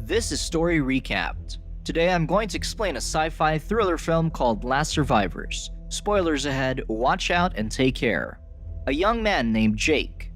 This is Storyrecapped. Today I'm going to explain a sci-fi thriller film called Last Survivors. Spoilers ahead, watch out and take care. A young man named Jake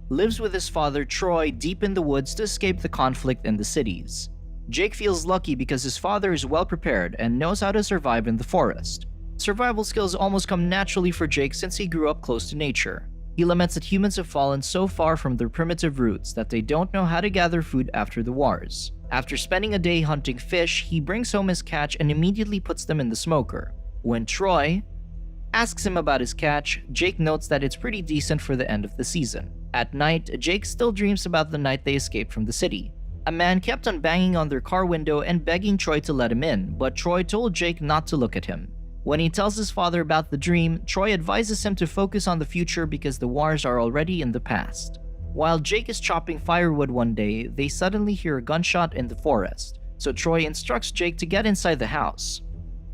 lives with his father Troy deep in the woods to escape the conflict in the cities. Jake feels lucky because his father is well prepared and knows how to survive in the forest. Survival skills almost come naturally for Jake since he grew up close to nature. He laments that humans have fallen so far from their primitive roots that they don't know how to gather food after the wars. After spending a day hunting fish, he brings home his catch and immediately puts them in the smoker. When Troy asks him about his catch, Jake notes that it's pretty decent for the end of the season. At night, Jake still dreams about the night they escaped from the city. A man kept on banging on their car window and begging Troy to let him in, but Troy told Jake not to look at him. When he tells his father about the dream, Troy advises him to focus on the future because the wars are already in the past. While Jake is chopping firewood one day, they suddenly hear a gunshot in the forest, so Troy instructs Jake to get inside the house.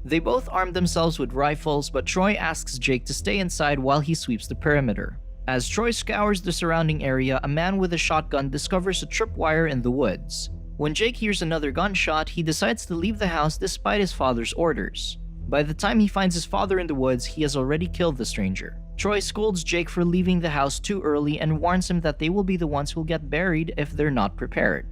They both arm themselves with rifles, but Troy asks Jake to stay inside while he sweeps the perimeter. As Troy scours the surrounding area, a man with a shotgun discovers a tripwire in the woods. When Jake hears another gunshot, he decides to leave the house despite his father's orders. By the time he finds his father in the woods, he has already killed the stranger. Troy scolds Jake for leaving the house too early and warns him that they will be the ones who'll get buried if they're not prepared.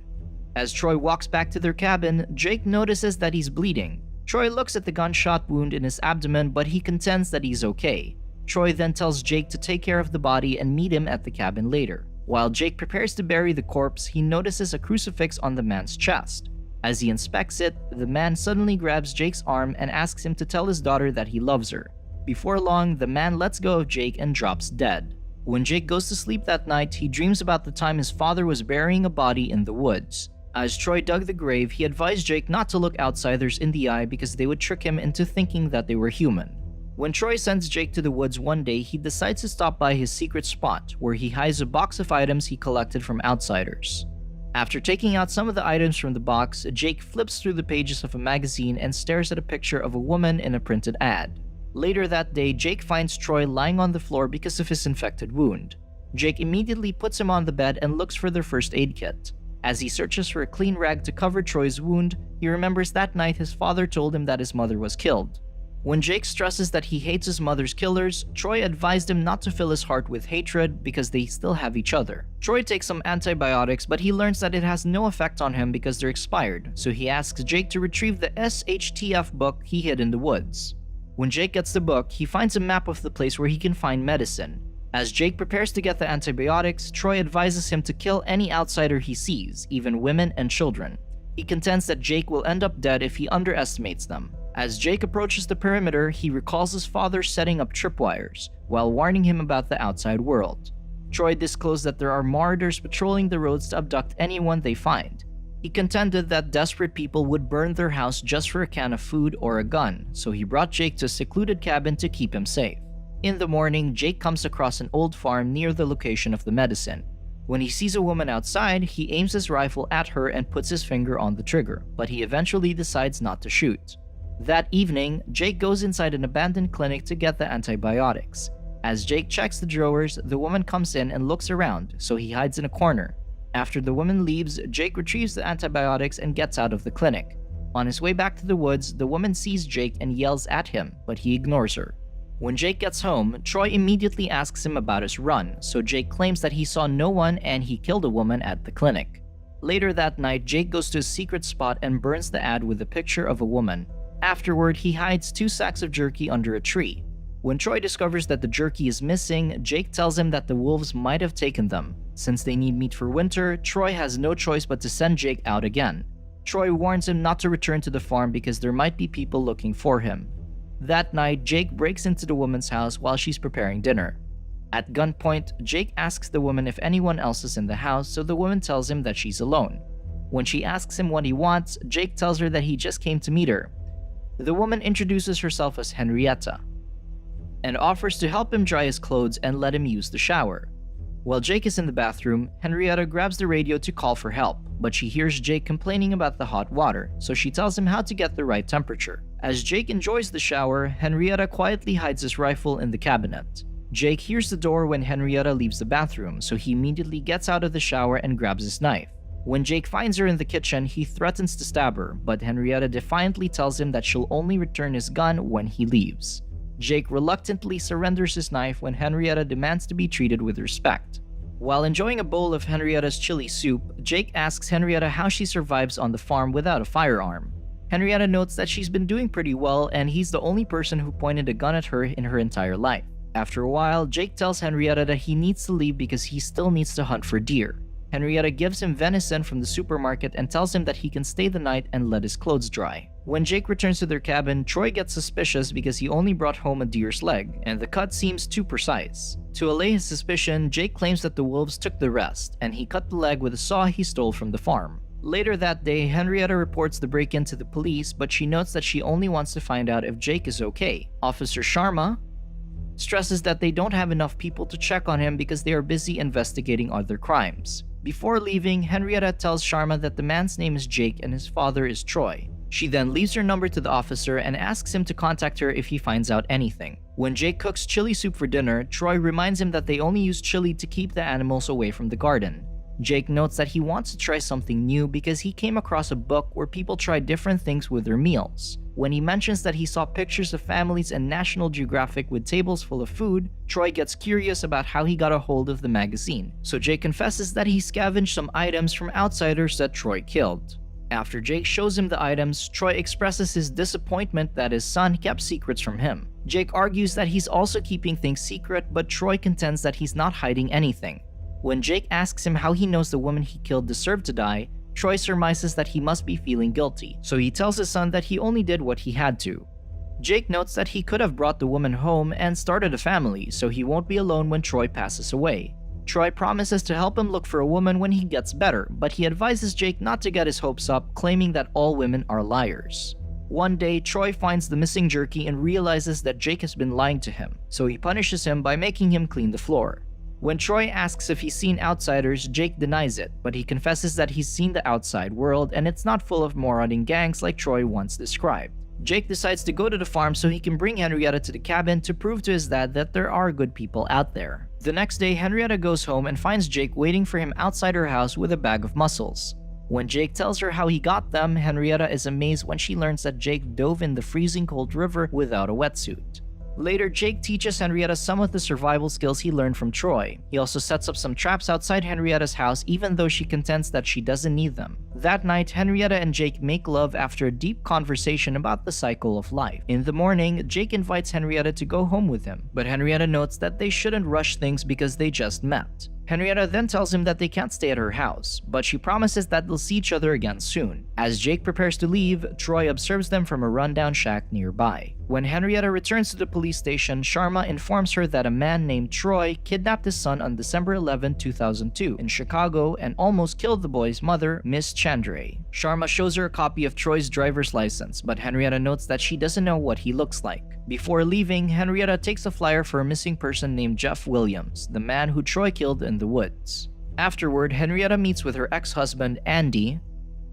As Troy walks back to their cabin, Jake notices that he's bleeding. Troy looks at the gunshot wound in his abdomen, but he contends that he's okay. Troy then tells Jake to take care of the body and meet him at the cabin later. While Jake prepares to bury the corpse, he notices a crucifix on the man's chest. As he inspects it, the man suddenly grabs Jake's arm and asks him to tell his daughter that he loves her. Before long, the man lets go of Jake and drops dead. When Jake goes to sleep that night, he dreams about the time his father was burying a body in the woods. As Troy dug the grave, he advised Jake not to look outsiders in the eye because they would trick him into thinking that they were human. When Troy sends Jake to the woods one day, he decides to stop by his secret spot, where he hides a box of items he collected from outsiders. After taking out some of the items from the box, Jake flips through the pages of a magazine and stares at a picture of a woman in a printed ad. Later that day, Jake finds Troy lying on the floor because of his infected wound. Jake immediately puts him on the bed and looks for their first aid kit. As he searches for a clean rag to cover Troy's wound, he remembers that night his father told him that his mother was killed. When Jake stresses that he hates his mother's killers, Troy advised him not to fill his heart with hatred because they still have each other. Troy takes some antibiotics, but he learns that it has no effect on him because they're expired, so he asks Jake to retrieve the SHTF book he hid in the woods. When Jake gets the book, he finds a map of the place where he can find medicine. As Jake prepares to get the antibiotics, Troy advises him to kill any outsider he sees, even women and children. He contends that Jake will end up dead if he underestimates them. As Jake approaches the perimeter, he recalls his father setting up tripwires, while warning him about the outside world. Troy disclosed that there are marauders patrolling the roads to abduct anyone they find. He contended that desperate people would burn their house just for a can of food or a gun, so he brought Jake to a secluded cabin to keep him safe. In the morning, Jake comes across an old farm near the location of the medicine. When he sees a woman outside, he aims his rifle at her and puts his finger on the trigger, but he eventually decides not to shoot. That evening, Jake goes inside an abandoned clinic to get the antibiotics. As Jake checks the drawers, the woman comes in and looks around, so he hides in a corner. After the woman leaves, Jake retrieves the antibiotics and gets out of the clinic. On his way back to the woods, the woman sees Jake and yells at him, but he ignores her. When Jake gets home, Troy immediately asks him about his run, so Jake claims that he saw no one and he killed a woman at the clinic. Later that night, Jake goes to a secret spot and burns the ad with a picture of a woman. Afterward, he hides 2 sacks of jerky under a tree. When Troy discovers that the jerky is missing, Jake tells him that the wolves might have taken them. Since they need meat for winter, Troy has no choice but to send Jake out again. Troy warns him not to return to the farm because there might be people looking for him. That night, Jake breaks into the woman's house while she's preparing dinner. At gunpoint, Jake asks the woman if anyone else is in the house, so the woman tells him that she's alone. When she asks him what he wants, Jake tells her that he just came to meet her. The woman introduces herself as Henrietta and offers to help him dry his clothes and let him use the shower. While Jake is in the bathroom, Henrietta grabs the radio to call for help, but she hears Jake complaining about the hot water, so she tells him how to get the right temperature. As Jake enjoys the shower, Henrietta quietly hides his rifle in the cabinet. Jake hears the door when Henrietta leaves the bathroom, so he immediately gets out of the shower and grabs his knife. When Jake finds her in the kitchen, he threatens to stab her, but Henrietta defiantly tells him that she'll only return his gun when he leaves. Jake reluctantly surrenders his knife when Henrietta demands to be treated with respect. While enjoying a bowl of Henrietta's chili soup, Jake asks Henrietta how she survives on the farm without a firearm. Henrietta notes that she's been doing pretty well and he's the only person who pointed a gun at her in her entire life. After a while, Jake tells Henrietta that he needs to leave because he still needs to hunt for deer. Henrietta gives him venison from the supermarket and tells him that he can stay the night and let his clothes dry. When Jake returns to their cabin, Troy gets suspicious because he only brought home a deer's leg, and the cut seems too precise. To allay his suspicion, Jake claims that the wolves took the rest, and he cut the leg with a saw he stole from the farm. Later that day, Henrietta reports the break-in to the police, but she notes that she only wants to find out if Jake is okay. Officer Sharma stresses that they don't have enough people to check on him because they are busy investigating other crimes. Before leaving, Henrietta tells Sharma that the man's name is Jake and his father is Troy. She then leaves her number to the officer and asks him to contact her if he finds out anything. When Jake cooks chili soup for dinner, Troy reminds him that they only use chili to keep the animals away from the garden. Jake notes that he wants to try something new because he came across a book where people try different things with their meals. When he mentions that he saw pictures of families in National Geographic with tables full of food, Troy gets curious about how he got a hold of the magazine. So Jake confesses that he scavenged some items from outsiders that Troy killed. After Jake shows him the items, Troy expresses his disappointment that his son kept secrets from him. Jake argues that he's also keeping things secret, but Troy contends that he's not hiding anything. When Jake asks him how he knows the woman he killed deserved to die, Troy surmises that he must be feeling guilty, so he tells his son that he only did what he had to. Jake notes that he could have brought the woman home and started a family, so he won't be alone when Troy passes away. Troy promises to help him look for a woman when he gets better, but he advises Jake not to get his hopes up, claiming that all women are liars. One day, Troy finds the missing jerky and realizes that Jake has been lying to him, so he punishes him by making him clean the floor. When Troy asks if he's seen outsiders, Jake denies it, but he confesses that he's seen the outside world and it's not full of marauding gangs like Troy once described. Jake decides to go to the farm so he can bring Henrietta to the cabin to prove to his dad that there are good people out there. The next day, Henrietta goes home and finds Jake waiting for him outside her house with a bag of mussels. When Jake tells her how he got them, Henrietta is amazed when she learns that Jake dove in the freezing cold river without a wetsuit. Later, Jake teaches Henrietta some of the survival skills he learned from Troy. He also sets up some traps outside Henrietta's house even though she contends that she doesn't need them. That night, Henrietta and Jake make love after a deep conversation about the cycle of life. In the morning, Jake invites Henrietta to go home with him, but Henrietta notes that they shouldn't rush things because they just met. Henrietta then tells him that they can't stay at her house, but she promises that they'll see each other again soon. As Jake prepares to leave, Troy observes them from a rundown shack nearby. When Henrietta returns to the police station, Sharma informs her that a man named Troy kidnapped his son on December 11, 2002 in Chicago and almost killed the boy's mother, Miss Chandray. Sharma shows her a copy of Troy's driver's license, but Henrietta notes that she doesn't know what he looks like. Before leaving, Henrietta takes a flyer for a missing person named Jeff Williams, the man who Troy killed in the woods. Afterward, Henrietta meets with her ex-husband, Andy,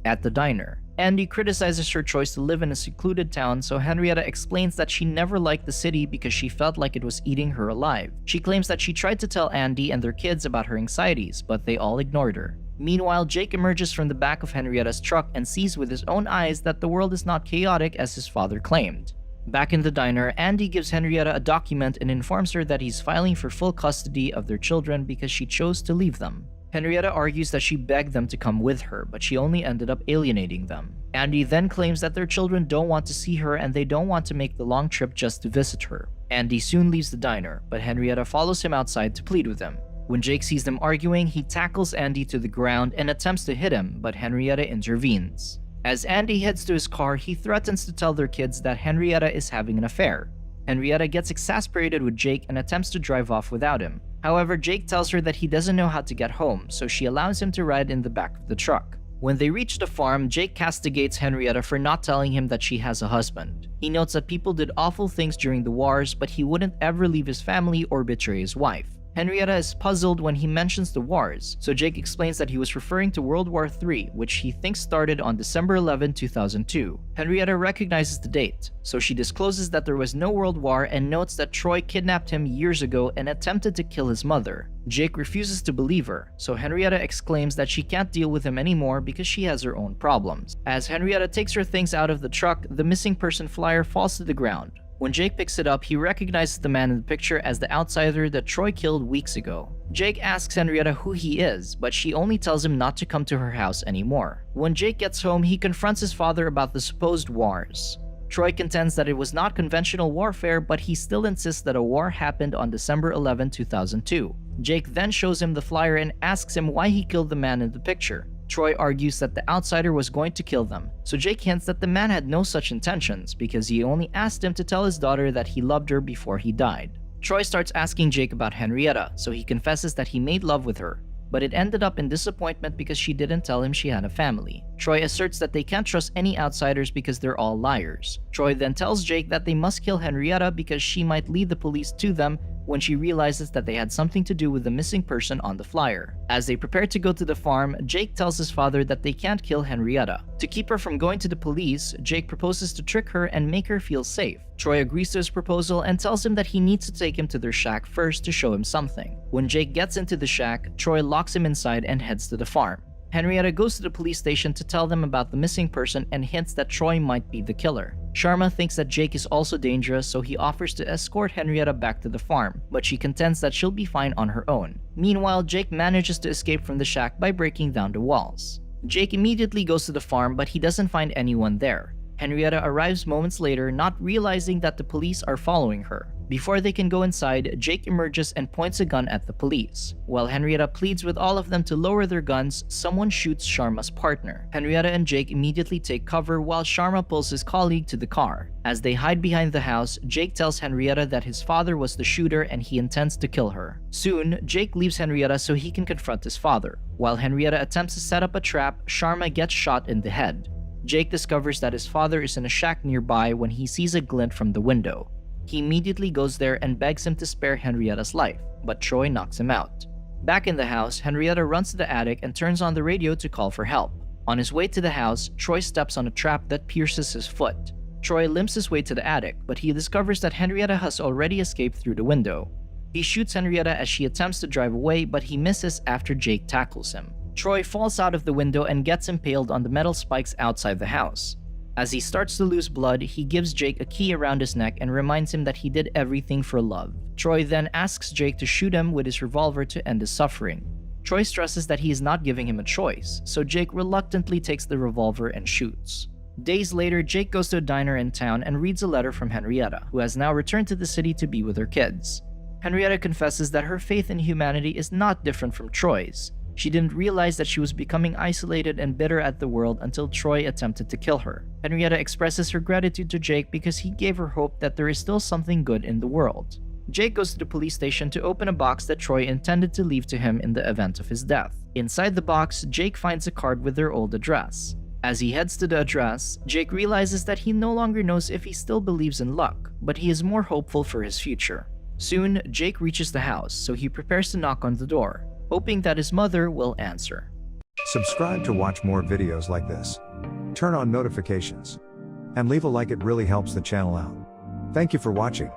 at the diner. Andy criticizes her choice to live in a secluded town, so Henrietta explains that she never liked the city because she felt like it was eating her alive. She claims that she tried to tell Andy and their kids about her anxieties, but they all ignored her. Meanwhile, Jake emerges from the back of Henrietta's truck and sees with his own eyes that the world is not chaotic as his father claimed. Back in the diner, Andy gives Henrietta a document and informs her that he's filing for full custody of their children because she chose to leave them. Henrietta argues that she begged them to come with her, but she only ended up alienating them. Andy then claims that their children don't want to see her and they don't want to make the long trip just to visit her. Andy soon leaves the diner, but Henrietta follows him outside to plead with him. When Jake sees them arguing, he tackles Andy to the ground and attempts to hit him, but Henrietta intervenes. As Andy heads to his car, he threatens to tell their kids that Henrietta is having an affair. Henrietta gets exasperated with Jake and attempts to drive off without him. However, Jake tells her that he doesn't know how to get home, so she allows him to ride in the back of the truck. When they reach the farm, Jake castigates Henrietta for not telling him that she has a husband. He notes that people did awful things during the wars, but he wouldn't ever leave his family or betray his wife. Henrietta is puzzled when he mentions the wars, so Jake explains that he was referring to World War III, which he thinks started on December 11, 2002. Henrietta recognizes the date, so she discloses that there was no World War and notes that Troy kidnapped him years ago and attempted to kill his mother. Jake refuses to believe her, so Henrietta exclaims that she can't deal with him anymore because she has her own problems. As Henrietta takes her things out of the truck, the missing person flyer falls to the ground. When Jake picks it up, he recognizes the man in the picture as the outsider that Troy killed weeks ago. Jake asks Henrietta who he is, but she only tells him not to come to her house anymore. When Jake gets home, he confronts his father about the supposed wars. Troy contends that it was not conventional warfare, but he still insists that a war happened on December 11, 2002. Jake then shows him the flyer and asks him why he killed the man in the picture. Troy argues that the outsider was going to kill them, so Jake hints that the man had no such intentions because he only asked him to tell his daughter that he loved her before he died. Troy starts asking Jake about Henrietta, so he confesses that he made love with her, but it ended up in disappointment because she didn't tell him she had a family. Troy asserts that they can't trust any outsiders because they're all liars. Troy then tells Jake that they must kill Henrietta because she might lead the police to them when she realizes that they had something to do with the missing person on the flyer. As they prepare to go to the farm, Jake tells his father that they can't kill Henrietta. To keep her from going to the police, Jake proposes to trick her and make her feel safe. Troy agrees to his proposal and tells him that he needs to take him to their shack first to show him something. When Jake gets into the shack, Troy locks him inside and heads to the farm. Henrietta goes to the police station to tell them about the missing person and hints that Troy might be the killer. Sharma thinks that Jake is also dangerous, so he offers to escort Henrietta back to the farm, but she contends that she'll be fine on her own. Meanwhile, Jake manages to escape from the shack by breaking down the walls. Jake immediately goes to the farm, but he doesn't find anyone there. Henrietta arrives moments later, not realizing that the police are following her. Before they can go inside, Jake emerges and points a gun at the police. While Henrietta pleads with all of them to lower their guns, someone shoots Sharma's partner. Henrietta and Jake immediately take cover while Sharma pulls his colleague to the car. As they hide behind the house, Jake tells Henrietta that his father was the shooter and he intends to kill her. Soon, Jake leaves Henrietta so he can confront his father. While Henrietta attempts to set up a trap, Sharma gets shot in the head. Jake discovers that his father is in a shack nearby when he sees a glint from the window. He immediately goes there and begs him to spare Henrietta's life, but Troy knocks him out. Back in the house, Henrietta runs to the attic and turns on the radio to call for help. On his way to the house, Troy steps on a trap that pierces his foot. Troy limps his way to the attic, but he discovers that Henrietta has already escaped through the window. He shoots Henrietta as she attempts to drive away, but he misses after Jake tackles him. Troy falls out of the window and gets impaled on the metal spikes outside the house. As he starts to lose blood, he gives Jake a key around his neck and reminds him that he did everything for love. Troy then asks Jake to shoot him with his revolver to end his suffering. Troy stresses that he is not giving him a choice, so Jake reluctantly takes the revolver and shoots. Days later, Jake goes to a diner in town and reads a letter from Henrietta, who has now returned to the city to be with her kids. Henrietta confesses that her faith in humanity is not different from Troy's. She didn't realize that she was becoming isolated and bitter at the world until Troy attempted to kill her. Henrietta expresses her gratitude to Jake because he gave her hope that there is still something good in the world. Jake goes to the police station to open a box that Troy intended to leave to him in the event of his death. Inside the box, Jake finds a card with their old address. As he heads to the address, Jake realizes that he no longer knows if he still believes in luck, but he is more hopeful for his future. Soon, Jake reaches the house, so he prepares to knock on the door, hoping that his mother will answer. Subscribe to watch more videos like this. Turn on notifications. And leave a like, it really helps the channel out. Thank you for watching.